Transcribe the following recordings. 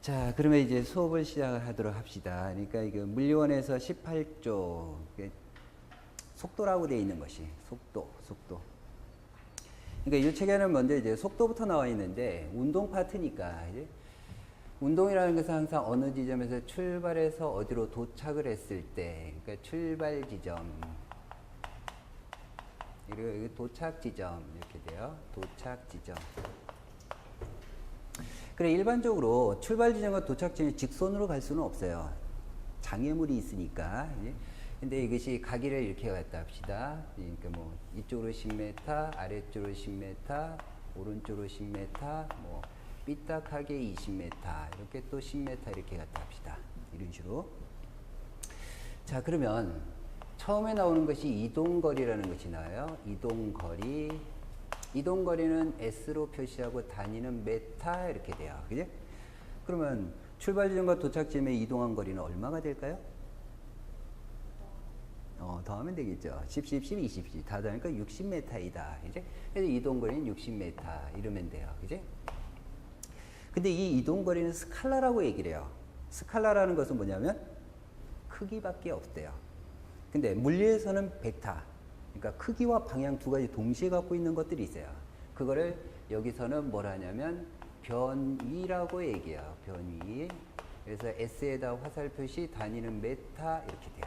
자, 그러면 이제 수업을 시작하도록 합시다. 그러니까 이거 물리원에서 18조 속도라고 되어 있는 것이 속도. 그러니까 이 책에는 먼저 이제 속도부터 나와 있는데 운동 파트니까 이제 운동이라는 것은 항상 어느 지점에서 출발해서 어디로 도착을 했을 때, 그러니까 출발 지점, 그리고 도착 지점 이렇게 돼요. 도착 지점. 그래 일반적으로 출발 지점과 도착 지점이 직선으로 갈 수는 없어요. 장애물이 있으니까. 근데 이것이 가기를 이렇게 갔다 합시다. 그러니까 뭐 이쪽으로 10m, 아래쪽으로 10m, 오른쪽으로 10m, 뭐 삐딱하게 20m, 이렇게 또 10m 이렇게 갔다 합시다. 이런 식으로. 자, 그러면 처음에 나오는 것이 이동거리라는 것이 나와요. 이동거리는 S로 표시하고 단위는 메타 이렇게 돼요. 그죠? 그러면 출발 지점과 도착 지점에 이동한 거리는 얼마가 될까요? 더하면 되겠죠. 10, 20 다 더하니까 60m이다. 이제 그래서 이동거리는 60m 이러면 돼요. 그죠? 근데 이 이동거리는 스칼라라고 얘기를 해요. 스칼라라는 것은 뭐냐면 크기밖에 없대요. 근데 물리에서는 벡터, 그러니까 크기와 방향 두 가지 동시에 갖고 있는 것들이 있어요. 그거를 여기서는 뭐라 하냐면 변위라고 얘기해요. 변위. 그래서 S에다 화살 표시, 단위는 메타 이렇게 돼요.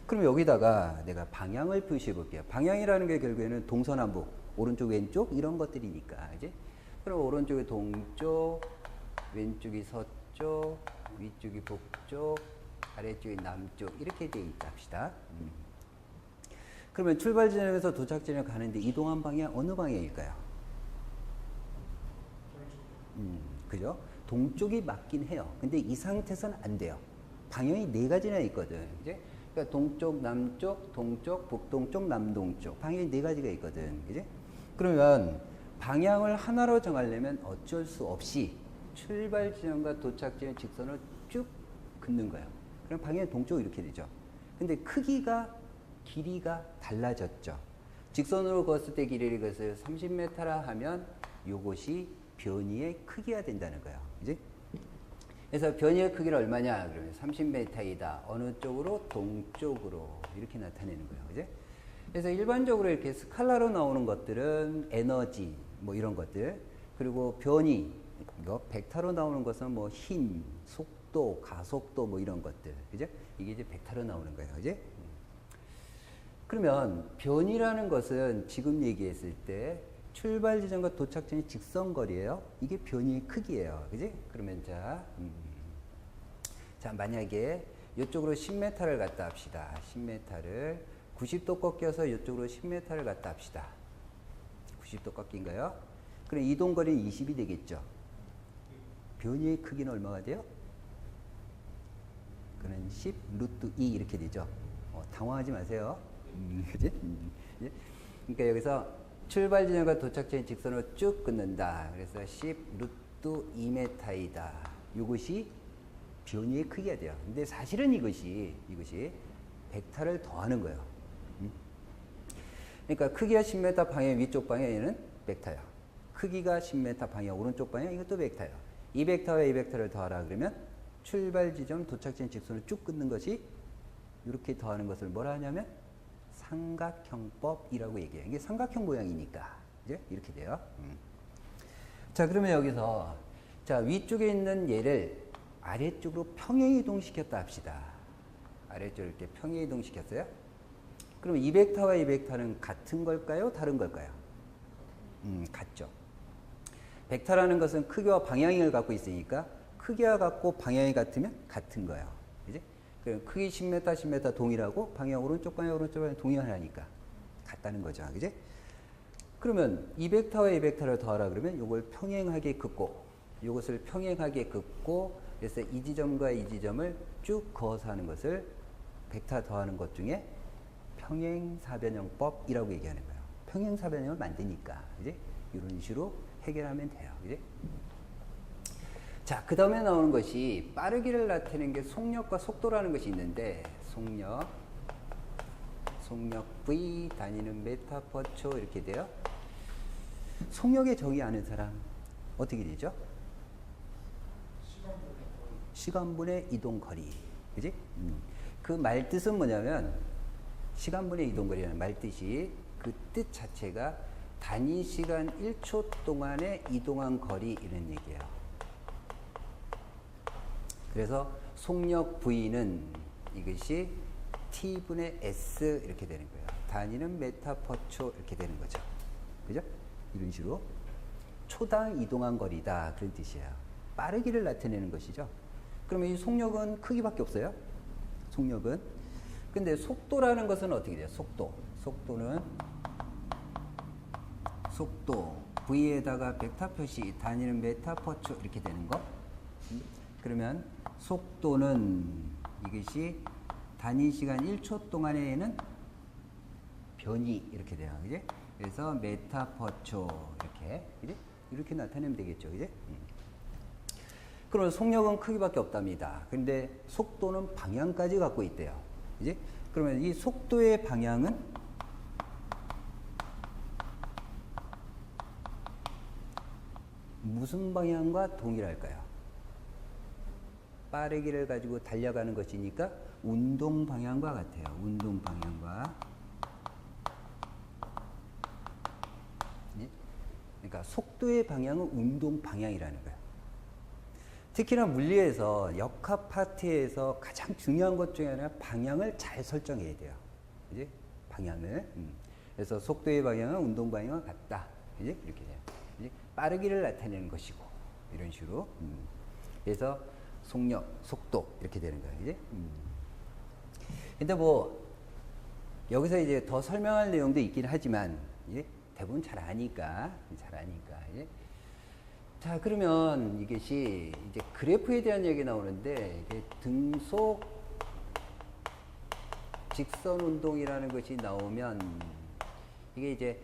그럼 여기다가 내가 방향을 표시해 볼게요. 방향이라는 게 결국에는 동서남북, 오른쪽 왼쪽 이런 것들이니까. 이제 그럼 오른쪽이 동쪽, 왼쪽이 서쪽, 위쪽이 북쪽, 아래쪽이 남쪽 이렇게 돼 있다 합시다. 그러면 출발 지점에서 도착 지점에 가는데 이동한 방향 어느 방향일까요? 그죠? 동쪽이 맞긴 해요. 근데 이 상태에서는 안 돼요. 방향이 네 가지나 있거든. 이제 그러니까 동쪽, 남쪽, 동쪽, 북동쪽, 남동쪽 방향이 네 가지가 있거든. 그지? 그러면 방향을 하나로 정하려면 어쩔 수 없이 출발 지점과 도착 지점 직선을 쭉 긋는 거예요. 그럼 방향이 동쪽으로 이렇게 되죠. 근데 길이가 달라졌죠. 직선으로 그었을 때 길이를 그어서 30m라 하면 요것이 변이의 크기가 된다는 거예요. 그지? 그래서 변이의 크기는 얼마냐? 그러면 30m이다. 어느 쪽으로? 동쪽으로. 이렇게 나타내는 거예요. 그지? 그래서 일반적으로 이렇게 스칼라로 나오는 것들은 에너지, 뭐 이런 것들. 그리고 변이, 이거 벡터로 나오는 것은 뭐 힘, 속도, 가속도 뭐 이런 것들. 그죠? 이게 이제 벡터로 나오는 거예요. 그지? 그러면 변이라는 것은 지금 얘기했을 때 출발 지점과 도착 지점이 직선거리예요. 이게 변이의 크기예요. 그지? 그러면 자 만약에 이쪽으로 10m를 갔다 합시다. 10m를 90도 꺾여서 이쪽으로 10m를 갔다 합시다. 90도 꺾인 거요. 그럼 이동거리는 20이 되겠죠. 변이의 크기는 얼마가 돼요? 그는 10 루트 2 이렇게 되죠. 당황하지 마세요. 그지? 그러니까 여기서 출발 지점과 도착 지점 직선으로 쭉 끊는다. 그래서 10 루트 2m이다. 이것이 변이의 크기가 돼요. 근데 사실은 이것이 벡터를 더하는 거예요. 그러니까 크기가 10m 방향 위쪽 방향에는 벡터야. 크기가 10m 방향 오른쪽 방향 이것도 벡터야. 이 벡터와 이 벡터를 더하라 그러면 출발 지점 도착 지점 직선을 쭉 끊는 것이 이렇게 더하는 것을 뭐라 하냐면 삼각형법이라고 얘기해요. 이게 삼각형 모양이니까 이제 이렇게 돼요. 자, 그러면 여기서 자 위쪽에 있는 얘를 아래쪽으로 평행 이동시켰다 합시다. 아래쪽으로 이렇게 평행 이동시켰어요. 그러면 이 벡터와 이 벡터는 같은 걸까요? 다른 걸까요? 같죠. 벡터라는 것은 크기와 방향을 갖고 있으니까 크기와 같고 방향이 같으면 같은 거예요. 그지? 크기 10m 동일하고 방향 오른쪽 방향 동일하니까 같다는 거죠. 그지? 그러면 이 벡터와 이 벡터를 더하라 그러면 이걸 평행하게 긋고 이것을 평행하게 긋고 그래서 이 지점과 이 지점을 쭉 그어서 하는 것을 벡터 더하는 것 중에 평행사변형법이라고 얘기하는 거예요. 평행사변형을 만드니까 그지? 이런 식으로 해결하면 돼요. 그지? 자, 그 다음에 나오는 것이 빠르기를 나타내는 게 속력과 속도라는 것이 있는데 속력 V 단위는 메타 퍼 초 이렇게 돼요. 속력의 정의 아는 사람 어떻게 되죠? 시간분의 이동거리. 그지? 그 말뜻은 뭐냐면, 시간분의 이동거리라는 말뜻이 그 뜻 자체가 단위 시간 1초 동안에 이동한 거리 이런 얘기예요. 그래서 속력 V는 이것이 T분의 S 이렇게 되는 거예요. 단위는 메타 퍼 초 이렇게 되는 거죠. 그죠? 이런 식으로 초당 이동한 거리다 그런 뜻이에요. 빠르기를 나타내는 것이죠. 그러면 이 속력은 크기밖에 없어요. 속력은. 근데 속도라는 것은 어떻게 돼요? 속도는 속도 V에다가 벡터 표시 단위는 메타 퍼 초 이렇게 되는 거. 그러면 속도는 이것이 단위 시간 1초 동안에는 변이 이렇게 돼요. 그지? 그래서 메타 퍼 초 이렇게. 그지? 이렇게 나타내면 되겠죠. 그지? 그러면 속력은 크기밖에 없답니다. 근데 속도는 방향까지 갖고 있대요. 그지? 그러면 이 속도의 방향은 무슨 방향과 동일할까요? 빠르기를 가지고 달려가는 것이니까 운동 방향과 같아요. 운동 방향과. 그러니까 속도의 방향은 운동 방향이라는 거예요. 특히나 물리에서 역학 파트에서 가장 중요한 것 중에 하나가 방향을 잘 설정해야 돼요. 그지? 방향을. 그래서 속도의 방향은 운동 방향과 같다. 그지? 이렇게 돼요. 그지? 빠르기를 나타내는 것이고 이런 식으로. 그래서 속력, 속도 이렇게 되는 거예요. 그지? 근데 뭐 여기서 이제 더 설명할 내용도 있긴 하지만 이제 대부분 잘 아니까. 이제. 자, 그러면 이것이 이제 그래프에 대한 얘기 나오는데 이게 등속 직선 운동이라는 것이 나오면 이게 이제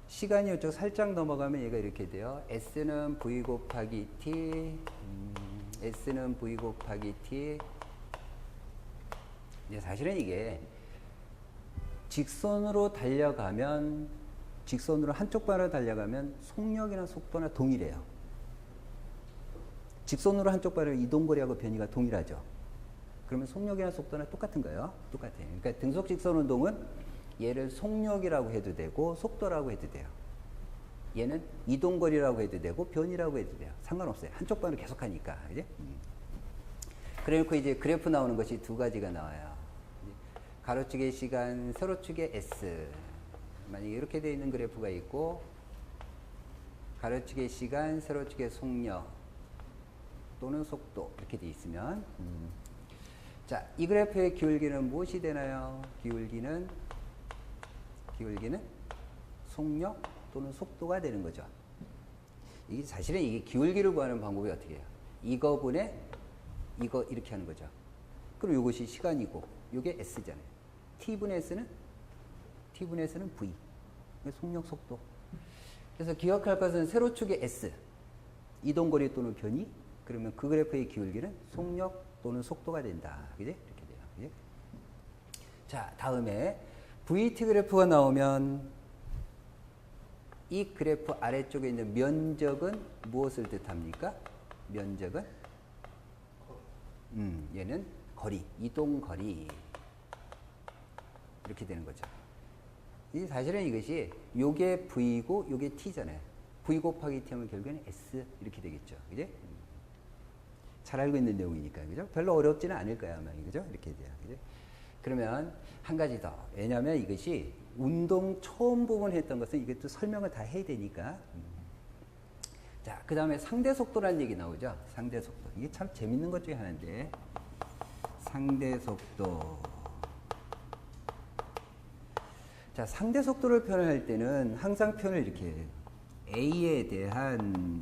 시간이 이쪽 살짝 넘어가면 얘가 이렇게 돼요. S는 V 곱하기 T, S는 V 곱하기 T. 이제 사실은 이게 직선으로 한쪽 방으로 달려가면 속력이나 속도나 동일해요. 직선으로 한쪽 방으로 이동거리하고 변이가 동일하죠. 그러면 속력이나 속도나 똑같은 거예요. 똑같아요. 그러니까 등속 직선 운동은 얘를 속력이라고 해도 되고 속도라고 해도 돼요. 얘는 이동거리라고 해도 되고 변이라고 해도 돼요. 상관없어요. 한쪽 방으로 계속 하니까. 그지? 그래놓고 이제 그래프 나오는 것이 두 가지가 나와요. 가로축의 시간, 세로축의 S. 만약에 이렇게 되어 있는 그래프가 있고 가로축의 시간, 세로축의 속력 또는 속도 이렇게 되어 있으면 자, 이 그래프의 기울기는 무엇이 되나요? 기울기는 속력 또는 속도가 되는 거죠. 이게 사실은 이게 기울기를 구하는 방법이 어떻게 해요? 이거분의 이거 이렇게 하는 거죠. 그럼 이것이 시간이고 이게 S잖아요. T분의 S는 V. 속력, 속도. 그래서 기억할 것은 세로축의 S. 이동거리 또는 변이. 그러면 그 그래프의 기울기는 속력 또는 속도가 된다. 그지? 이렇게 돼요. 그지? 자, 다음에 VT 그래프가 나오면 이 그래프 아래쪽에 있는 면적은 무엇을 뜻합니까? 면적은? 얘는 거리, 이동거리. 이렇게 되는 거죠. 사실은 이것이 요게 V고 요게 T잖아요. V 곱하기 T 하면 결국에는 S 이렇게 되겠죠. 그죠? 잘 알고 있는 내용이니까. 그죠? 별로 어렵지는 않을 거야, 아마. 그죠? 이렇게 돼요. 그죠? 그러면 한 가지 더. 왜냐하면 이것이 운동 처음 부분 했던 것은 이것도 설명을 다 해야 되니까. 자, 그 다음에 상대 속도라는 얘기 나오죠. 상대 속도. 이게 참 재밌는 것 중에 하나인데. 상대 속도. 자, 상대 속도를 표현할 때는 항상 표현을 이렇게 해요. A에 대한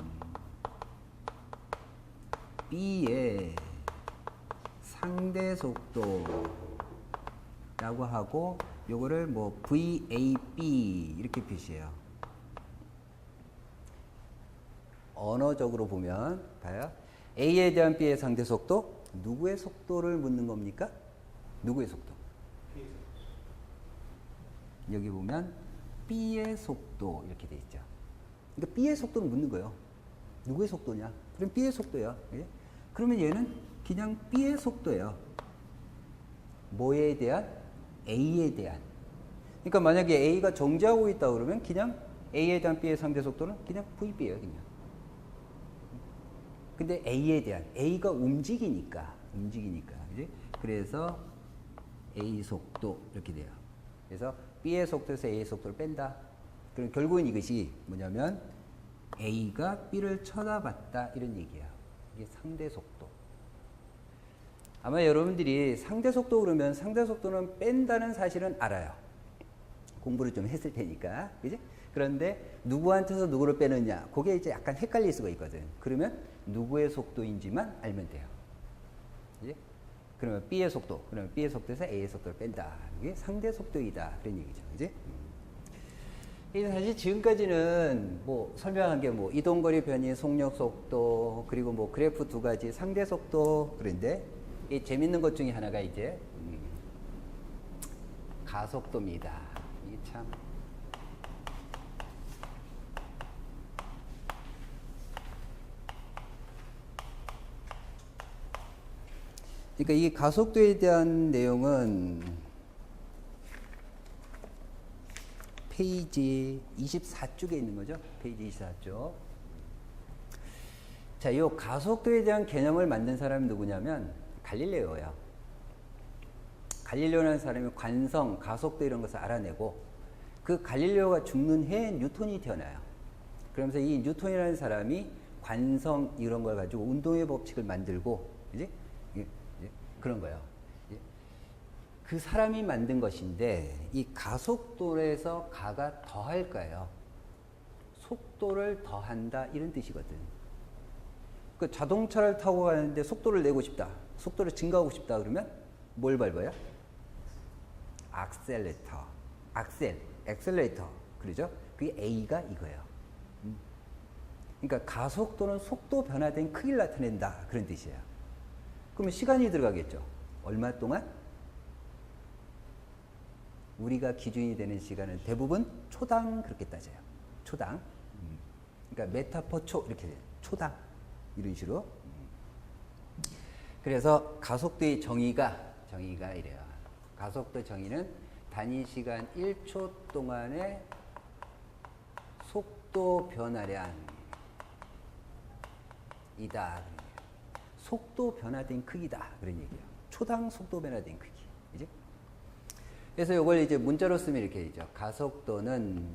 B의 상대 속도라고 하고 요거를 뭐 VAB 이렇게 표시해요. 언어적으로 보면 봐요. A에 대한 B의 상대 속도 누구의 속도를 묻는 겁니까? 누구의 속도? 여기 보면 B의 속도 이렇게 돼 있죠. 그러니까 B의 속도를 묻는 거예요. 누구의 속도냐? 그럼 B의 속도야. 예? 그러면 얘는 그냥 B의 속도예요. 뭐에 대한? A에 대한. 그러니까 만약에 A가 정지하고 있다 그러면 그냥 A에 대한 B의 상대 속도는 그냥 VB예요, 그냥. 근데 A에 대한, A가 움직이니까. 그지? 그래서 A 속도 이렇게 돼요. 그래서 B의 속도에서 A의 속도를 뺀다. 그럼 결국은 이것이 뭐냐면 A가 B를 쳐다봤다 이런 얘기야. 이게 상대 속도. 아마 여러분들이 상대 속도 그러면 상대 속도는 뺀다는 사실은 알아요. 공부를 좀 했을 테니까. 그지? 그런데 누구한테서 누구를 빼느냐. 그게 이제 약간 헷갈릴 수가 있거든. 그러면 누구의 속도인지만 알면 돼요. 그지? 그러면 B의 속도. 그러면 B의 속도에서 A의 속도를 뺀다. 이게 상대 속도이다. 그런 얘기죠. 그지? 사실 지금까지는 뭐 설명한 게 뭐 이동거리 변이, 속력 속도, 그리고 뭐 그래프 두 가지, 상대 속도. 그런데 이 재밌는 것 중에 하나가 이제 가속도입니다. 이게 참. 그러니까 이 가속도에 대한 내용은 페이지 24쪽에 있는 거죠. 페이지 24쪽. 자, 이 가속도에 대한 개념을 만든 사람이 누구냐면 갈릴레오예요. 갈릴레오라는 사람이 관성, 가속도 이런 것을 알아내고 그 갈릴레오가 죽는 해에 뉴턴이 태어나요. 그러면서 이 뉴턴이라는 사람이 관성 이런 걸 가지고 운동의 법칙을 만들고, 그지? 그런 거예요. 그 사람이 만든 것인데 이 가속도에서 가가 더할 거예요. 속도를 더한다 이런 뜻이거든. 그 자동차를 타고 가는데 속도를 내고 싶다. 속도를 증가하고 싶다 그러면 뭘 밟아요? 악셀레이터. 엑셀레이터. 그러죠? 그게 A가 이거예요. 그러니까 가속도는 속도 변화된 크기를 나타낸다. 그런 뜻이에요. 그러면 시간이 들어가겠죠. 얼마 동안? 우리가 기준이 되는 시간은 대부분 초당 그렇게 따져요. 초당. 그러니까 메타퍼초 이렇게 돼요. 초당. 이런 식으로. 그래서 가속도의 정의가 이래요. 가속도 정의는 단위 시간 1초 동안의 속도 변화량이다. 속도 변화된 크기다. 그런 얘기예요. 초당 속도 변화된 크기. 그지? 그래서 이걸 이제 문자로 쓰면 이렇게 되죠. 가속도는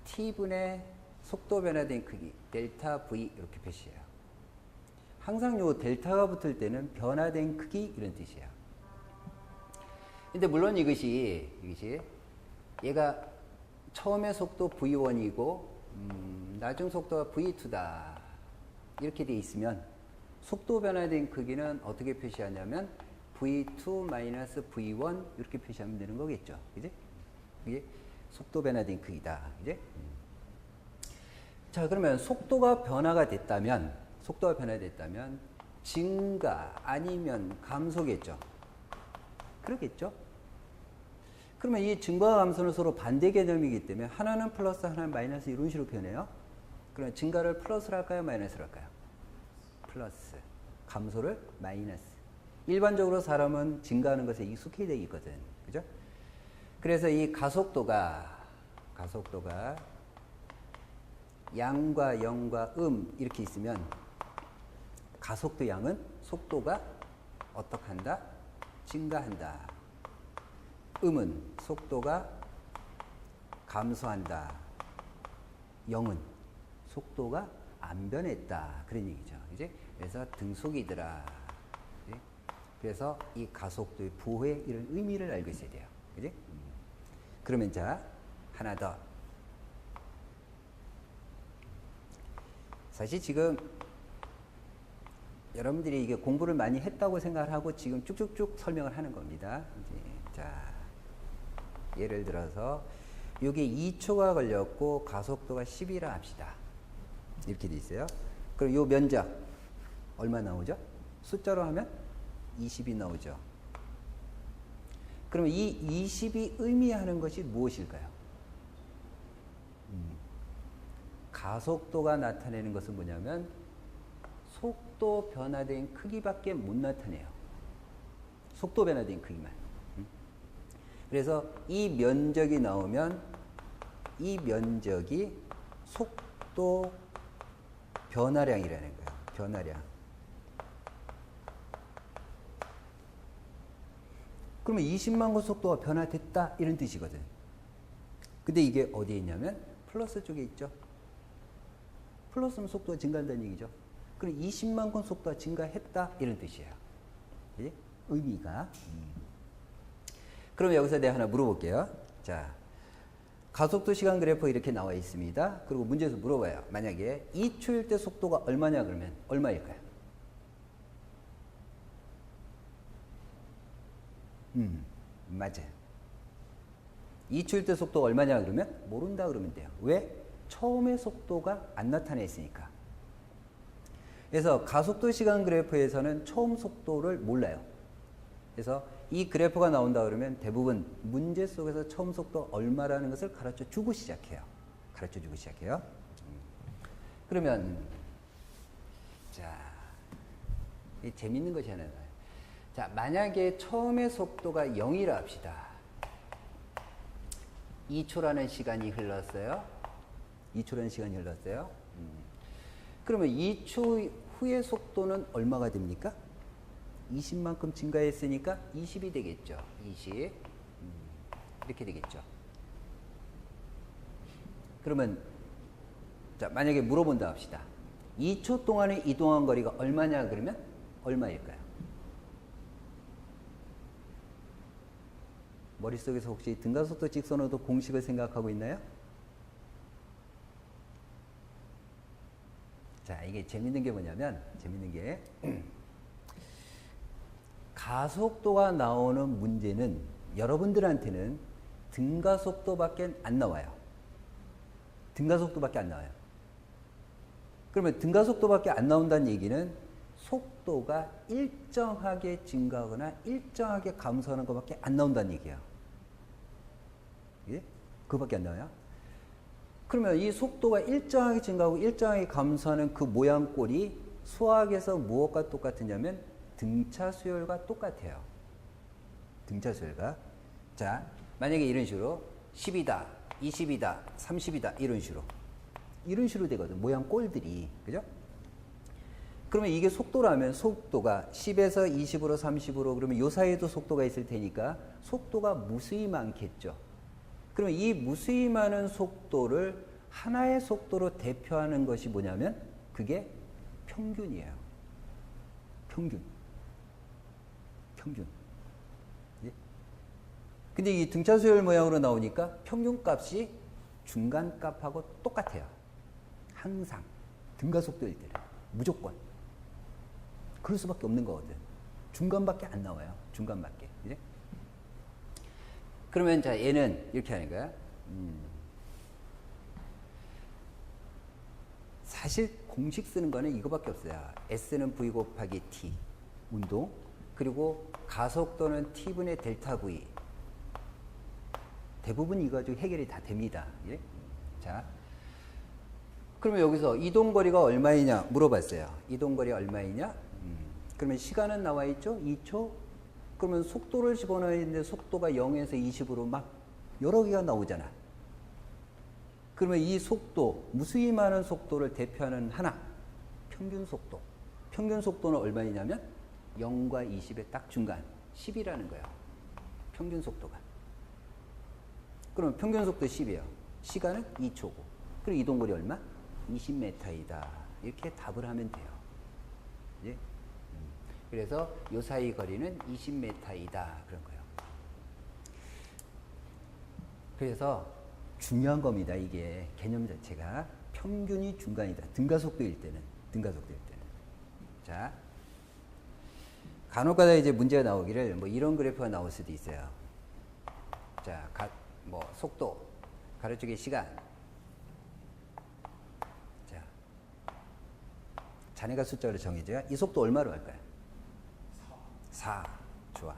T분의 속도 변화된 크기, 델타 V 이렇게 표시해요. 항상 요 델타가 붙을 때는 변화된 크기 이런 뜻이에요. 근데 물론 이것이 얘가 처음에 속도 V1이고 나중 속도가 V2다. 이렇게 돼 있으면 속도 변화된 크기는 어떻게 표시하냐면 V2-V1 이렇게 표시하면 되는 거겠죠. 그지? 이게 속도 변화된 크기다. 그지? 자, 그러면 속도가 변화됐다면 증가 아니면 감소겠죠. 그러겠죠? 그러면 이 증가와 감소는 서로 반대 개념이기 때문에 하나는 플러스, 하나는 마이너스 이런 식으로 표현해요. 그러면 증가를 플러스로 할까요? 마이너스로 할까요? 플러스. 감소를 마이너스. 일반적으로 사람은 증가하는 것에 익숙해 되어 있거든. 그죠? 그래서 이 가속도가 양과 0과 이렇게 있으면 가속도 양은 속도가 어떻게 한다? 증가한다. 은 속도가 감소한다. 0은 속도가 안 변했다. 그런 얘기죠. 이제 그래서 등속이더라. 그치? 그래서 이 가속도의 부호의 이런 의미를 알고 있어야 돼요. 그지? 그러면 자, 하나 더. 사실 지금 여러분들이 이게 공부를 많이 했다고 생각을 하고 지금 쭉쭉쭉 설명을 하는 겁니다. 이제 자, 예를 들어서 이게 2초가 걸렸고 가속도가 10이라 합시다. 이렇게 돼 있어요. 그럼 이 면적 얼마 나오죠? 숫자로 하면 20이 나오죠. 그럼 이 20이 의미하는 것이 무엇일까요? 가속도가 나타내는 것은 뭐냐면 속도 변화된 크기밖에 못 나타내요. 속도 변화된 크기만. 그래서 이 면적이 나오면 이 면적이 속도 변화량이라는 거예요. 변화량. 그러면 20만 건 속도가 변화됐다 이런 뜻이거든. 근데 이게 어디에 있냐면 플러스 쪽에 있죠. 플러스는 속도가 증가한다는 얘기죠. 그럼 20만 건 속도가 증가했다 이런 뜻이에요. 그치? 의미가. 그럼 여기서 내가 하나 물어볼게요. 자, 가속도 시간 그래프 이렇게 나와 있습니다. 그리고 문제에서 물어봐요. 만약에 2초일 때 속도가 얼마냐 그러면 얼마일까요? 맞아요. 2초일 때 속도가 얼마냐 그러면 모른다 그러면 돼요. 왜? 처음에 속도가 안 나타나 있으니까. 그래서 가속도 시간 그래프에서는 처음 속도를 몰라요. 그래서 이 그래프가 나온다 그러면 대부분 문제 속에서 처음 속도 얼마라는 것을 가르쳐 주고 시작해요. 가르쳐 주고 시작해요. 그러면 자, 이 재밌는 것이 하나 나와요. 자, 만약에 처음에 속도가 0이라 합시다. 2초라는 시간이 흘렀어요. 2초라는 시간이 흘렀어요. 그러면 2초 후의 속도는 얼마가 됩니까? 20만큼 증가했으니까 20이 되겠죠. 20. 이렇게 되겠죠. 그러면 자, 만약에 물어본다 합시다. 2초 동안에 이동한 거리가 얼마냐 그러면 얼마일까요? 머릿속에서 혹시 등가속도 직선으로도 공식을 생각하고 있나요? 자, 이게 재밌는 게 뭐냐면, 재밌는 게, 가속도가 나오는 문제는 여러분들한테는 등가속도밖에 안 나와요. 등가속도밖에 안 나와요. 그러면 등가속도밖에 안 나온다는 얘기는 속도가 일정하게 증가하거나 일정하게 감소하는 것밖에 안 나온다는 얘기야. 예? 그거밖에 안 나와요. 그러면 이 속도가 일정하게 증가하고 일정하게 감소하는 그 모양 꼴이 수학에서 무엇과 똑같으냐면 등차 수열과 똑같아요. 등차 수열과. 자, 만약에 이런 식으로 10이다, 20이다, 30이다 이런 식으로 되거든. 모양 꼴들이. 그죠? 그러면 이게 속도라면 속도가 10에서 20으로 30으로 그러면 요 사이에도 속도가 있을 테니까 속도가 무수히 많겠죠. 그러면 이 무수히 많은 속도를 하나의 속도로 대표하는 것이 뭐냐면 그게 평균이에요. 평균. 예? 근데 이 등차 수열 모양으로 나오니까 평균값이 중간값하고 똑같아요. 항상. 등가속도일 때는. 무조건. 그럴 수밖에 없는 거거든. 중간밖에 안 나와요. 중간밖에. 그죠? 그러면 자, 얘는 이렇게 하는 거야. 사실 공식 쓰는 거는 이거밖에 없어요. S는 V 곱하기 T. 운동. 그리고 가속도는 T분의 델타 V. 대부분 이거 가지고 해결이 다 됩니다. 예? 자. 그러면 여기서 이동거리가 얼마이냐 물어봤어요. 이동거리 얼마이냐? 그러면 시간은 나와 있죠? 2초? 그러면 속도를 집어넣어야 되는데 속도가 0에서 20으로 막 여러 개가 나오잖아. 그러면 이 속도, 무수히 많은 속도를 대표하는 하나, 평균 속도. 평균 속도는 얼마이냐면 0과 20의 딱 중간, 10이라는 거예요. 평균 속도가. 그러면 평균 속도 10이에요. 시간은 2초고. 그리고 이동거리 얼마? 20m이다. 이렇게 답을 하면 돼요. 예? 그래서 요 사이 거리는 20m이다. 그런 거예요. 그래서 중요한 겁니다. 이게 개념 자체가 평균이 중간이다. 등가속도일 때는. 자, 간혹가다 이제 문제가 나오기를 뭐 이런 그래프가 나올 수도 있어요. 자, 뭐 속도, 가로축의 시간. 자, 자네가 숫자로 정해줘야 이 속도 얼마로 할까요? 4. 좋아.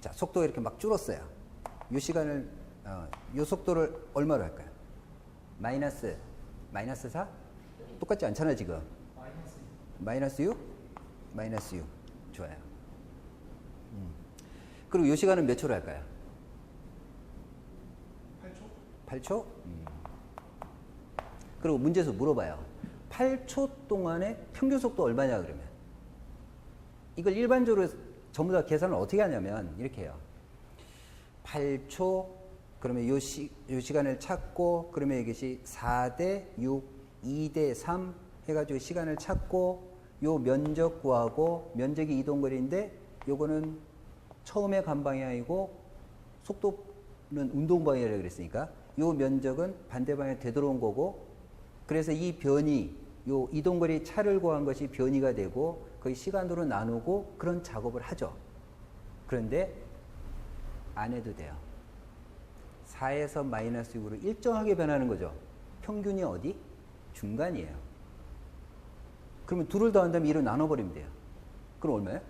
자, 속도가 이렇게 막 줄었어요. 이 시간을, 이 속도를 얼마로 할까요? 마이너스 마이너스 4? 똑같지 않잖아 지금. 마이너스 6? 마이너스 6. 좋아요. 그리고 이 시간은 몇 초로 할까요? 8초? 8초? 그리고 문제에서 물어봐요. 8초 동안의 평균 속도 얼마냐 그러면. 이걸 일반적으로 전부 다 계산을 어떻게 하냐면 이렇게 해요. 8초 그러면 요 시간을 찾고 그러면 이것이 4대 6, 2대 3 해가지고 시간을 찾고 요 면적 구하고 면적이 이동거리인데 요거는 처음에 간 방향이고 속도는 운동 방향이라고 그랬으니까 요 면적은 반대 방향에 되돌아온 거고 그래서 이 변이 요 이동거리 차를 구한 것이 변이가 되고 거의 시간으로 나누고 그런 작업을 하죠. 그런데 안 해도 돼요. 4에서 마이너스 6으로 일정하게 변하는 거죠. 평균이 어디? 중간이에요. 그러면 둘을 더한다면 2로 나눠버리면 돼요. 그럼 얼마예요?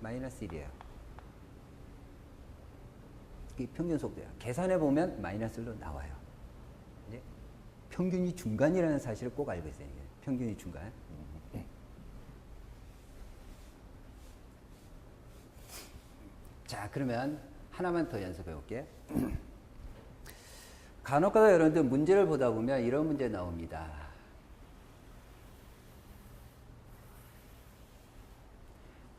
마이너스 1이에요. 이게 평균 속도예요. 계산해 보면 마이너스 1로 나와요. 이제 평균이 중간이라는 사실을 꼭 알고 있어요. 평균이 중간. 자, 그러면 하나만 더 연습해 볼게. 간혹가다 여러분들 문제를 보다 보면 이런 문제 나옵니다.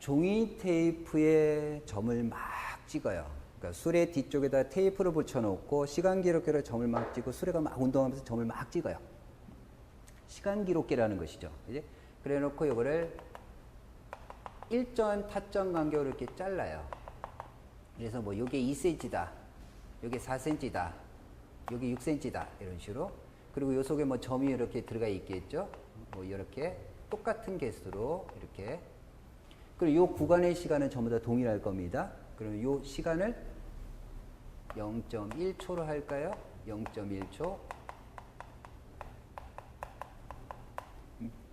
종이 테이프에 점을 막 찍어요. 그러니까 수레 뒤쪽에다 테이프를 붙여놓고 시간 기록기로 점을 막 찍고 수레가 막 운동하면서 점을 막 찍어요. 시간 기록기라는 것이죠. 그지? 그래 놓고 이거를 일정한 타점 간격으로 이렇게 잘라요. 그래서 뭐 요게 2cm다. 요게 4cm다. 요게 6cm다. 이런 식으로. 그리고 요 속에 뭐 점이 이렇게 들어가 있겠죠. 뭐 이렇게 똑같은 개수로 이렇게. 그리고 요 구간의 시간은 전부 다 동일할 겁니다. 그러면 요 시간을 0.1초로 할까요? 0.1초.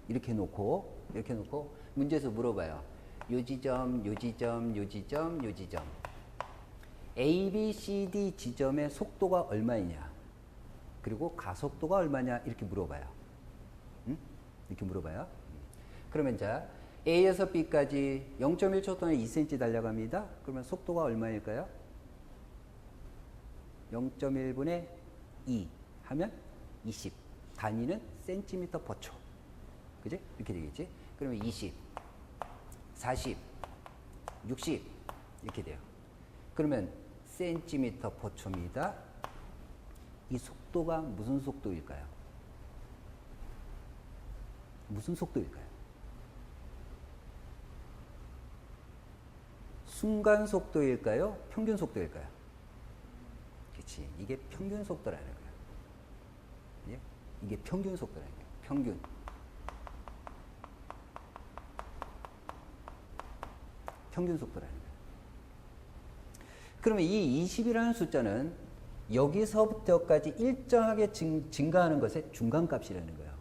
이렇게 놓고 문제에서 물어봐요. 요 지점, 요 지점, 요 지점, 요 지점. A, B, C, D 지점의 속도가 얼마이냐? 그리고 가속도가 얼마냐? 이렇게 물어봐요. 이렇게 물어봐요. 그러면 자, A에서 B까지 0.1초 동안 2cm 달려갑니다. 그러면 속도가 얼마일까요? 0.1분의 2 하면 20. 단위는 센티미터 per 초. 그지? 이렇게 되겠지? 그러면 20, 40, 60 이렇게 돼요. 그러면 센티미터 per 초입니다. 이 속도가 무슨 속도일까요? 무슨 속도일까요? 순간 속도일까요? 평균 속도일까요? 그렇지. 이게 평균 속도라는 거예요. 예? 이게 평균 속도라는 거예요. 평균. 평균 속도라는 거예요. 그러면 이 20이라는 숫자는 여기서부터까지 일정하게 증가하는 것의 중간값이라는 거예요.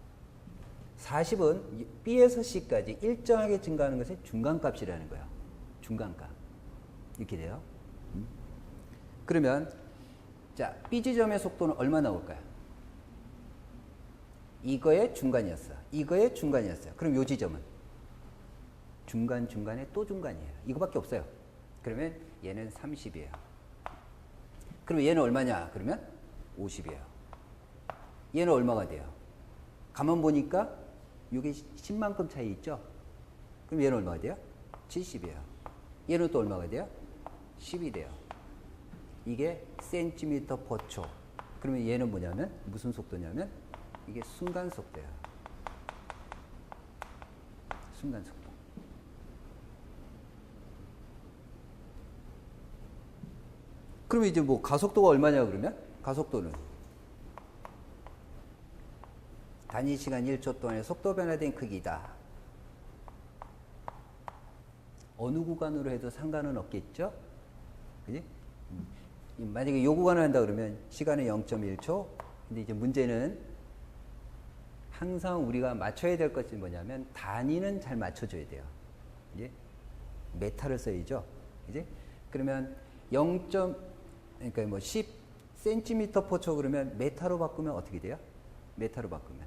40은 B에서 C까지 일정하게 증가하는 것의 중간값이라는 거예요. 중간값. 이렇게 돼요. 그러면 자, B 지점의 속도는 얼마 나올까요? 이거의 중간이었어. 이거의 중간이었어요. 그럼 요 지점은 중간 중간에 또 중간이에요. 이거밖에 없어요. 그러면 얘는 30이에요. 그러면 얘는 얼마냐? 그러면 50이에요. 얘는 얼마가 돼요? 가만 보니까 이게 10만큼 차이 있죠? 그럼 얘는 얼마가 돼요? 70이에요. 얘는 또 얼마가 돼요? 10이 돼요. 이게 센티미터 per 초. 그러면 얘는 뭐냐면 무슨 속도냐면 이게 순간 속도예요. 순간 속도. 그러면 이제 뭐 가속도가 얼마냐 그러면? 가속도는 단위 시간 1초 동안에 속도 변화된 크기다. 어느 구간으로 해도 상관은 없겠죠? 그지? 만약에 이 구간을 한다 그러면 시간은 0.1초. 근데 이제 문제는 항상 우리가 맞춰야 될 것이 뭐냐면 단위는 잘 맞춰줘야 돼요. 이제 메타를 써야죠. 이제 그러면 0. 그러니까 뭐 10cm per 초 그러면 메타로 바꾸면 어떻게 돼요? 메타로 바꾸면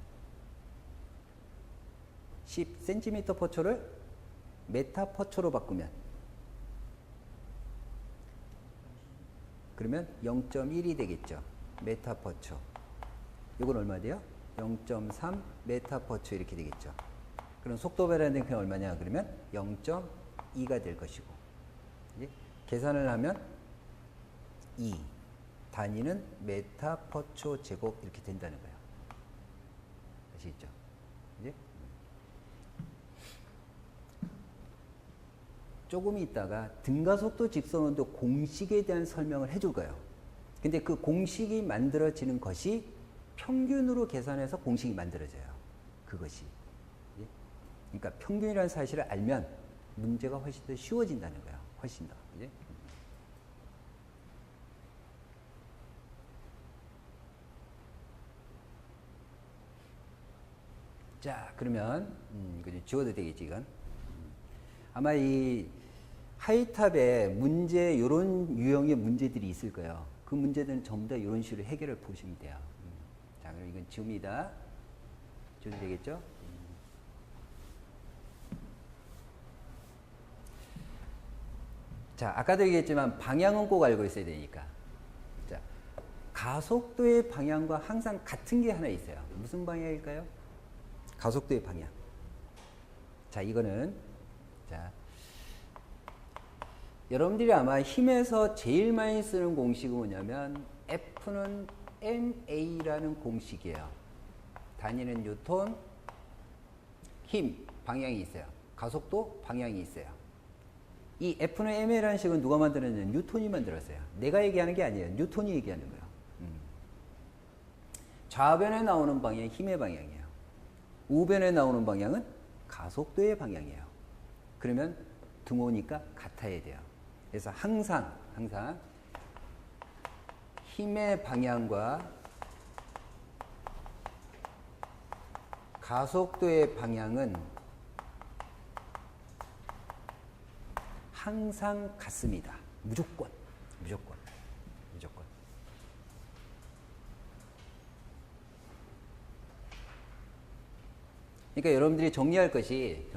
10cm per 초를 메타 per 초로 바꾸면 그러면 0.1이 되겠죠. 메타 per 초. 이건 얼마 돼요? 0.3 메타 per 초 이렇게 되겠죠. 그럼 속도 변화된 게 얼마냐? 그러면 0.2가 될 것이고 이제 계산을 하면 2 단위는 메타 per 초 제곱 이렇게 된다는 거예요. 아시겠죠? 이제 조금 있다가 등가속도 직선온도 공식에 대한 설명을 해줄 거예요. 근데 그 공식이 만들어지는 것이 평균으로 계산해서 공식이 만들어져요. 그것이. 그러니까 평균이라는 사실을 알면 문제가 훨씬 더 쉬워진다는 거예요. 훨씬 더. 그지? 자, 그러면 이거 지워도 되겠지, 이건. 아마 이 하이탑에 문제, 요런 유형의 문제들이 있을 거예요. 그 문제들은 전부 다 이런 식으로 해결을 보시면 돼요. 자, 그럼 이건 지웁니다. 지워도 되겠죠? 자, 아까도 얘기했지만 방향은 꼭 알고 있어야 되니까. 자, 가속도의 방향과 항상 같은 게 하나 있어요. 무슨 방향일까요? 가속도의 방향. 자, 이거는 자, 여러분들이 아마 힘에서 제일 많이 쓰는 공식은 뭐냐면 F는 ma라는 공식이에요. 단위는 뉴턴, 힘, 방향이 있어요. 가속도, 방향이 있어요. 이 F는 ma라는 식은 누가 만들었냐면 뉴턴이 만들었어요. 내가 얘기하는 게 아니에요. 뉴턴이 얘기하는 거예요. 좌변에 나오는 방향이 힘의 방향이에요. 우변에 나오는 방향은 가속도의 방향이에요. 그러면 등호니까 같아야 돼요. 그래서 항상 힘의 방향과 가속도의 방향은 항상 같습니다. 무조건. 그러니까 여러분들이 정리할 것이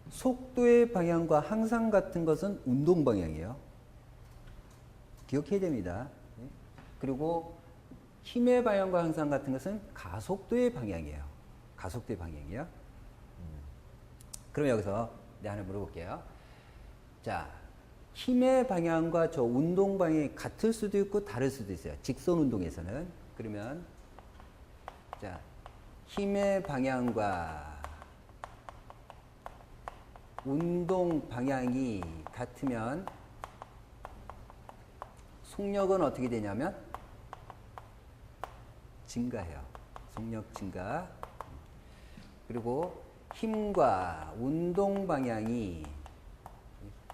속도의 방향과 항상 같은 것은 운동 방향이에요. 기억해야 됩니다. 그리고 힘의 방향과 항상 같은 것은 가속도의 방향이에요. 그럼 여기서 내가 하나 물어볼게요. 자, 힘의 방향과 저 운동 방향이 같을 수도 있고 다를 수도 있어요. 직선 운동에서는. 그러면 자, 힘의 방향과 운동 방향이 같으면 속력은 어떻게 되냐면 증가해요. 속력 증가. 그리고 힘과 운동 방향이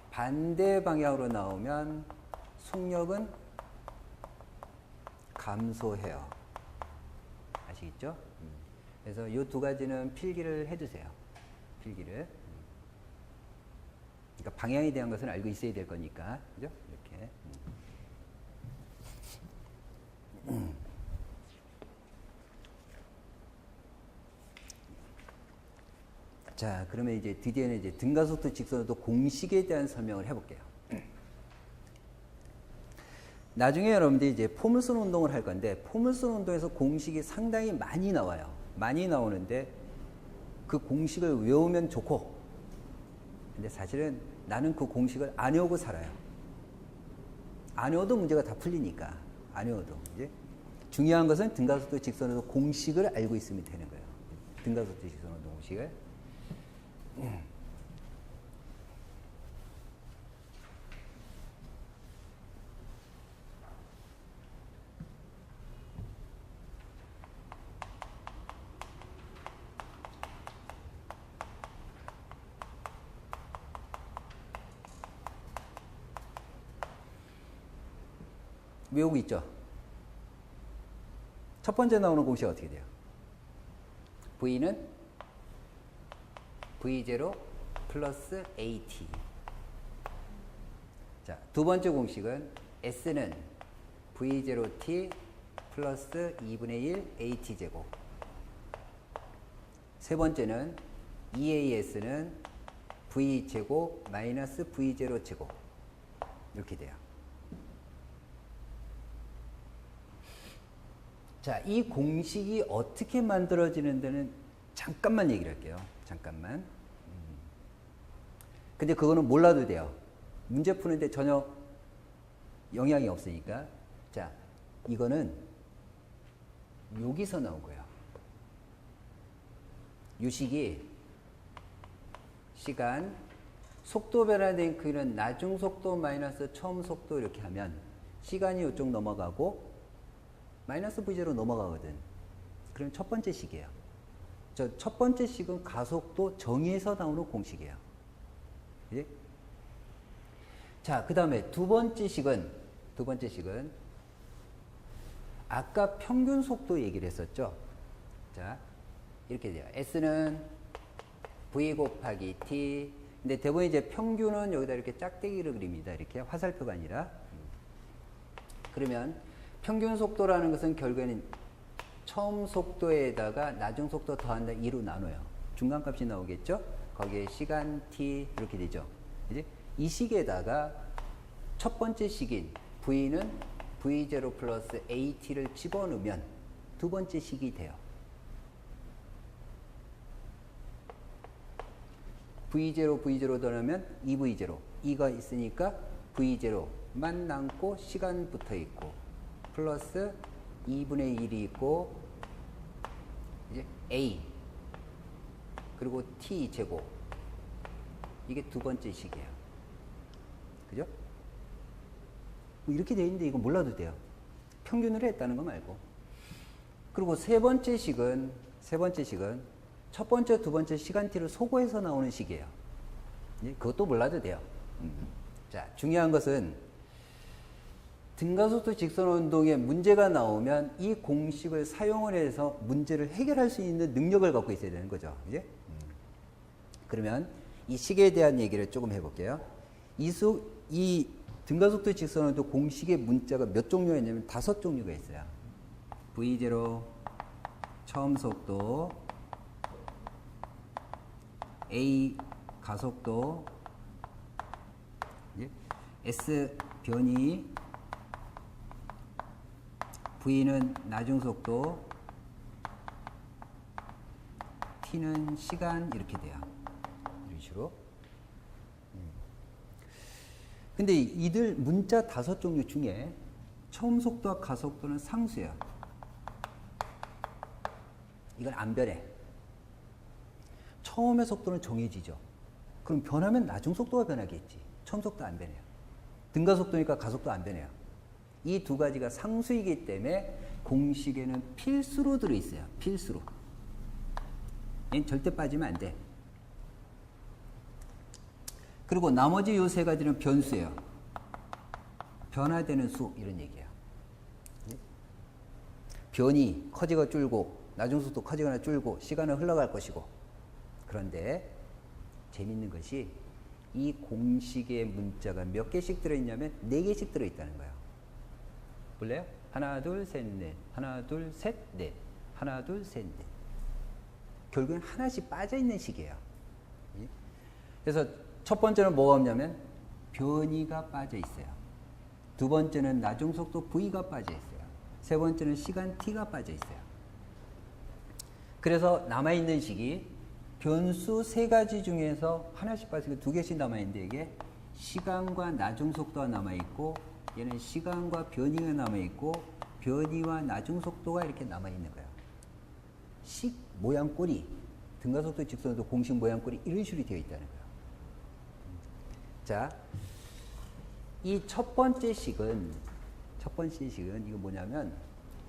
반대 방향으로 나오면 속력은 감소해요. 아시겠죠? 그래서 이 두 가지는 필기를 해두세요. 필기를. 그러니까 방향에 대한 것은 알고 있어야 될 거니까. 그죠? 이렇게. 자, 그러면 이제 드디어는 이제 등가속도 직선도 공식에 대한 설명을 해볼게요. 나중에 여러분들이 이제 포물선 운동을 할 건데, 포물선 운동에서 공식이 상당히 많이 나와요. 많이 나오는데, 그 공식을 외우면 좋고, 근데 사실은 나는 그 공식을 안 외우고 살아요. 안 외워도 문제가 다 풀리니까. 안 외워도. 이제 중요한 것은 등가속도 직선도 공식을 알고 있으면 되는 거예요. 등가속도 직선도 공식을. 외우고 있죠? 첫 번째 나오는 공식이 어떻게 돼요? V는 V0 플러스 AT. 자, 두 번째 공식은 S는 V0T 플러스 2분의 1 AT제곱. 세 번째는 EAS는 V제곱 마이너스 V0 제곱. 이렇게 돼요. 자, 이 공식이 어떻게 만들어지는 데는 잠깐만 얘기를 할게요. 잠깐만. 근데 그거는 몰라도 돼요. 문제 푸는데 전혀 영향이 없으니까. 자, 이거는 여기서 나온 거예요. 유식이 시간, 속도 변화된 크기는 나중 속도 마이너스 처음 속도 이렇게 하면 시간이 이쪽 넘어가고 마이너스 V제로 넘어가거든. 그럼 첫 번째 식이에요. 저 첫 번째 식은 가속도 정의에서 나오는 공식이에요. 예? 자, 그 다음에 두 번째 식은 아까 평균 속도 얘기를 했었죠. 자, 이렇게 돼요. S는 V 곱하기 T. 근데 대부분 이제 평균은 여기다 이렇게 짝대기를 그립니다. 이렇게 화살표가 아니라. 그러면 평균 속도라는 것은 결국에는 처음 속도에다가 나중 속도 더한다 2로 나눠요. 중간값이 나오겠죠? 거기에 시간 t 이렇게 되죠. 이제 이 식에다가 첫 번째 식인 v는 v0 플러스 at를 집어넣으면 두 번째 식이 돼요. v0 더 넣으면 2v0. 2가 있으니까 v0만 남고 시간 붙어 있고 플러스 2분의 1이 있고 이제 a 그리고 t 제곱. 이게 두 번째 식이에요. 그죠? 뭐 이렇게 돼 있는데 이거 몰라도 돼요. 평균으로 했다는 거 말고. 그리고 세 번째 식은 첫 번째, 두 번째 시간티를 소거해서 나오는 식이에요. 그것도 몰라도 돼요. 자, 중요한 것은 등가속도 직선 운동에 문제가 나오면 이 공식을 사용을 해서 문제를 해결할 수 있는 능력을 갖고 있어야 되는 거죠. 이제? 그러면 이 식에 대한 얘기를 조금 해볼게요. 이 등가속도 직선 운동 공식의 문자가 몇 종류가 있냐면 5종류가 있어요. V0 처음 속도, A 가속도, S 변이, V는 나중 속도, T는 시간 이렇게 돼요. 이런 식으로. 근데 이들 문자 5종류 중에 처음 속도와 가속도는 상수예요. 이건 안 변해. 처음의 속도는 정해지죠. 그럼 변하면 나중 속도가 변하겠지. 처음 속도 안 변해요. 등가속도니까 가속도 안 변해요. 이 두 가지가 상수이기 때문에 공식에는 필수로 들어있어요. 필수로. 얘는 절대 빠지면 안 돼. 그리고 나머지 요 세 가지는 변수예요. 변화되는 수 이런 얘기예요. 변이 커지고 줄고 나중 속도 커지거나 줄고 시간은 흘러갈 것이고. 그런데 재밌는 것이 이 공식의 문자가 몇 개씩 들어있냐면 4개씩 들어있다는 거예요. 볼래요? 하나, 둘, 셋, 넷. 하나, 둘, 셋, 넷. 하나, 둘, 셋, 넷. 결국엔 하나씩 빠져있는 식이에요. 그래서 첫 번째는 뭐가 없냐면 변이가 빠져 있어요. 두 번째는 나중 속도 V가 빠져 있어요. 세 번째는 시간 T가 빠져 있어요. 그래서 남아있는 식이 변수 3가지 중에서 하나씩 빠지고 2개씩 남아있는데 이게 시간과 나중 속도가 남아있고 얘는 시간과 변이가 남아있고 변이와 나중 속도가 이렇게 남아있는 거예요. 식 모양 꼴이 등가속도 직선도 공식 모양 꼴이 이런 식으로 되어 있다는 거예요. 자, 이 첫 번째 식은 이거 뭐냐면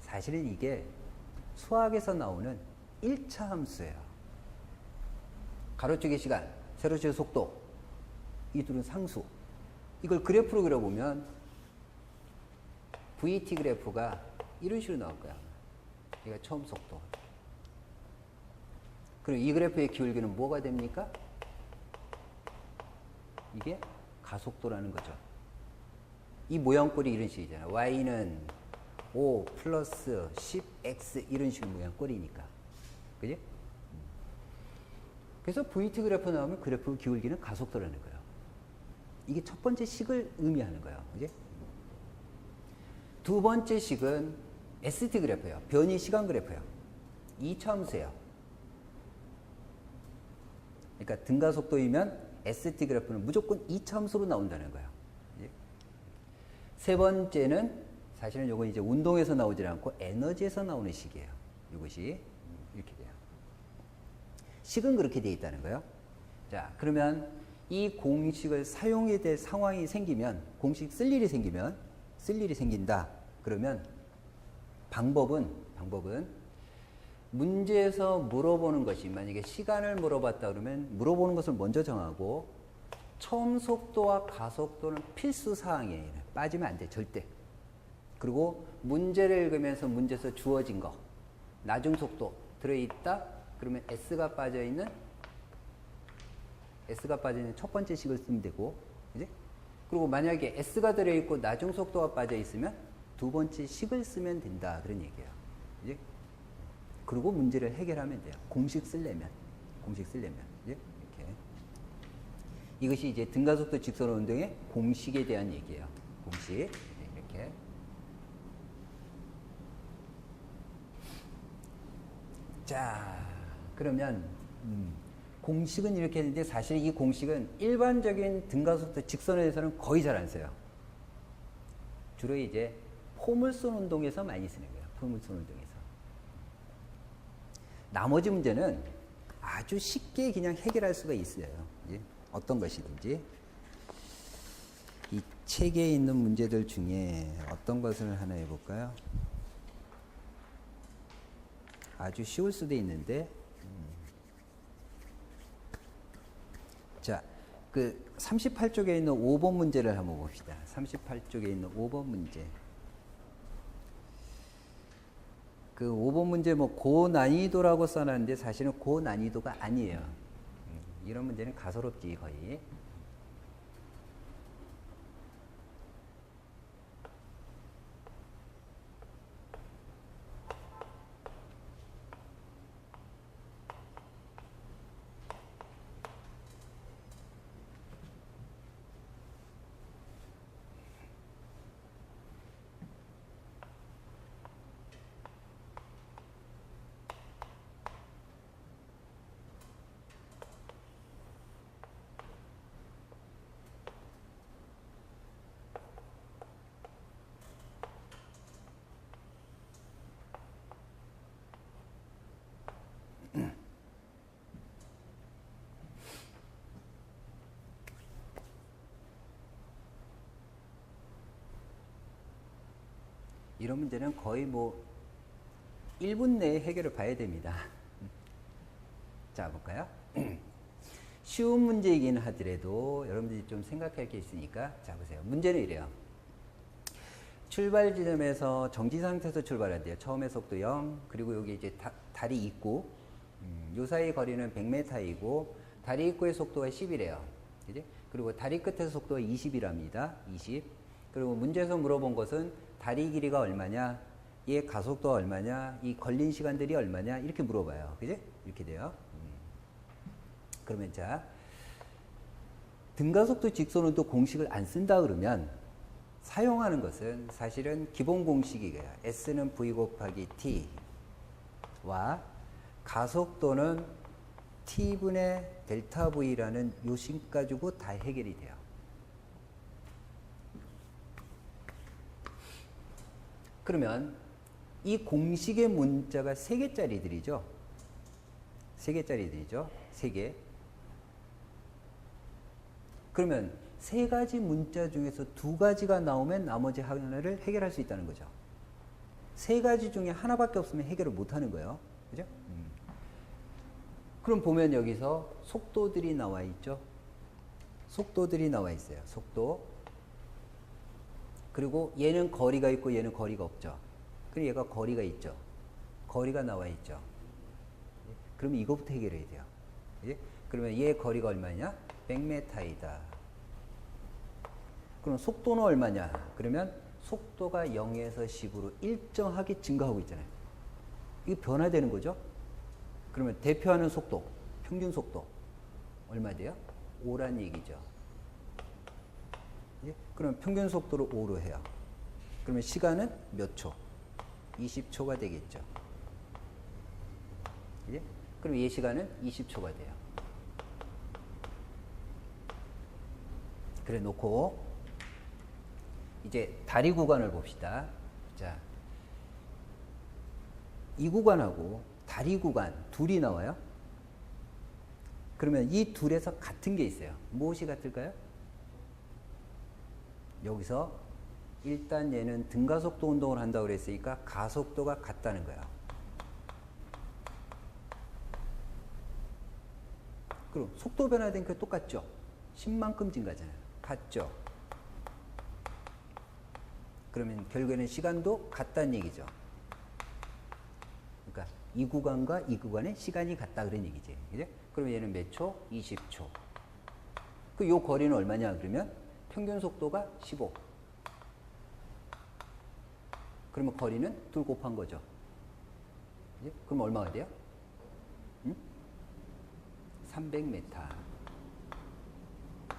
사실은 이게 수학에서 나오는 1차 함수예요. 가로축의 시간, 세로축의 속도, 이 둘은 상수. 이걸 그래프로 그려보면 VT 그래프가 이런 식으로 나올 거야. 이게 처음 속도. 그리고 이 그래프의 기울기는 뭐가 됩니까? 이게 가속도라는 거죠. 이 모양꼴이 이런 식이잖아요. Y는 5 플러스 10x 이런 식으로 모양 꼴이니까. 그지? 그래서 VT 그래프 나오면 그래프 기울기는 가속도라는 거예요. 이게 첫 번째 식을 의미하는 거예요. 그지? 두 번째 식은 ST 그래프예요. 변이 시간 그래프예요. 이차함수예요. 그러니까 등가속도이면 ST 그래프는 무조건 이차함수로 나온다는 거예요. 그지? 세 번째는 사실은 요건 이제 운동에서 나오지 않고 에너지에서 나오는 식이에요. 이것이 이렇게 돼요. 식은 그렇게 되어 있다는 거예요. 자, 그러면 이 공식을 사용해야 될 상황이 생기면, 공식 쓸 일이 생긴다. 그러면 방법은 문제에서 물어보는 것이, 만약에 시간을 물어봤다 그러면 물어보는 것을 먼저 정하고, 처음 속도와 가속도는 필수 사항이에요. 빠지면 안 돼, 절대. 그리고 문제를 읽으면서 문제에서 주어진 거, 나중 속도 들어있다. 그러면 S가 빠져있는 첫 번째 식을 쓰면 되고, 그지? 그리고 만약에 S가 들어있고 나중 속도가 빠져있으면 두 번째 식을 쓰면 된다. 그런 얘기예요. 그지? 그리고 문제를 해결하면 돼요. 공식 쓰려면. 그지? 이렇게. 이것이 이제 등가속도 직선 운동의 공식에 대한 얘기예요. 공식. 이렇게. 자, 그러면 공식은 이렇게 했는데 사실 이 공식은 일반적인 등가속도 직선에서는 거의 잘 안 써요. 주로 이제 포물선 운동에서 많이 쓰는 거예요. 포물선 운동에서. 나머지 문제는 아주 쉽게 그냥 해결할 수가 있어요. 어떤 것이든지. 이 책에 있는 문제들 중에 어떤 것을 하나 해볼까요? 아주 쉬울 수도 있는데, 자, 그 38쪽에 있는 5번 문제를 한번 봅시다. 38쪽에 있는 5번 문제. 그 5번 문제 뭐 고난이도라고 써놨는데 사실은 고난이도가 아니에요. 이런 문제는 가소롭지 거의. 이런 문제는 거의 뭐 1분 내에 해결을 봐야 됩니다. 자, 볼까요? 쉬운 문제이긴 하더라도 여러분들이 좀 생각할 게 있으니까, 자, 보세요. 문제는 이래요. 출발 지점에서 정지 상태에서 출발한대요. 처음에 속도 0, 그리고 여기 이제 다리 입구, 요 사이 거리는 100m이고, 다리 입구의 속도가 10이래요. 그지? 그리고 다리 끝에서 속도가 20이랍니다. 20. 그리고 문제에서 물어본 것은 다리 길이가 얼마냐, 얘 가속도가 얼마냐, 이 걸린 시간들이 얼마냐, 이렇게 물어봐요. 그지? 이렇게 돼요. 그러면 자, 등가속도 직선운동 공식을 안 쓴다 그러면 사용하는 것은 사실은 기본 공식이에요. S는 V 곱하기 T와 가속도는 T분의 델타 V라는 요식 가지고 다 해결이 돼요. 그러면 이 공식의 문자가 3개짜리들이죠. 3개짜리들이죠. 3개. 그러면 3가지 문자 중에서 2가지가 나오면 나머지 하나를 해결할 수 있다는 거죠. 3가지 중에 하나밖에 없으면 해결을 못 하는 거예요. 그죠? 그럼 보면 여기서 속도들이 나와 있죠. 속도들이 나와 있어요. 속도. 그리고 얘는 거리가 있고 얘는 거리가 없죠. 그리고 얘가 거리가 있죠. 거리가 나와 있죠. 그러면 이거부터 해결해야 돼요. 그치? 그러면 얘 거리가 얼마냐? 100m이다. 그럼 속도는 얼마냐? 그러면 속도가 0에서 10으로 일정하게 증가하고 있잖아요. 이게 변화되는 거죠. 그러면 대표하는 속도, 평균 속도 얼마 돼요? 5란 얘기죠. 예? 그럼 평균 속도를 5로 해요. 그러면 시간은 몇 초? 20초가 되겠죠. 예? 그럼 이 시간은 20초가 돼요. 그래 놓고 이제 다리 구간을 봅시다. 자, 이 구간하고 다리 구간 둘이 나와요. 그러면 이 둘에서 같은 게 있어요. 무엇이 같을까요? 여기서 일단 얘는 등가속도 운동을 한다고 그랬으니까 가속도가 같다는 거야. 그럼 속도 변화된 게 똑같죠? 10만큼 증가잖아요. 같죠? 그러면 결국에는 시간도 같다는 얘기죠. 그러니까 이 구간과 이 구간의 시간이 같다 그런 얘기지. 그죠? 그럼 얘는 몇 초? 20초. 그 요 거리는 얼마냐 그러면 평균 속도가 15. 그러면 거리는 둘 곱한 거죠. 그죠? 그럼 얼마가 돼요? 300m.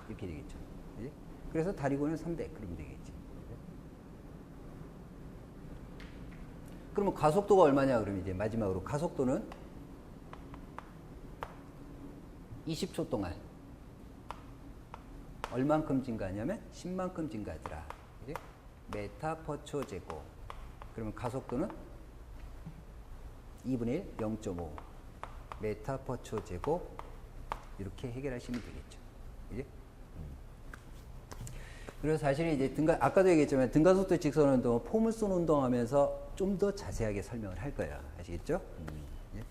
이렇게 되겠죠. 그죠? 그래서 다리고는 300 그러면 되겠지. 그러면 가속도가 얼마냐 그러면 이제 마지막으로 가속도는 20초 동안 얼만큼 증가하냐면 10만큼 증가하더라. 그치? 메타 퍼 초 제곱. 그러면 가속도는 2분의 1, 0.5 메타 퍼 초 제곱 이렇게 해결하시면 되겠죠. 그치? 그래서 사실은 이제 아까도 얘기했지만 등가속도 직선 운동은 포물선 운동하면서 좀 더 자세하게 설명을 할 거예요. 아시겠죠? 예.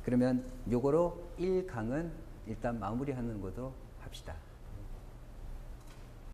그러면 요거로 1강은 일단 마무리하는 것으로 합시다.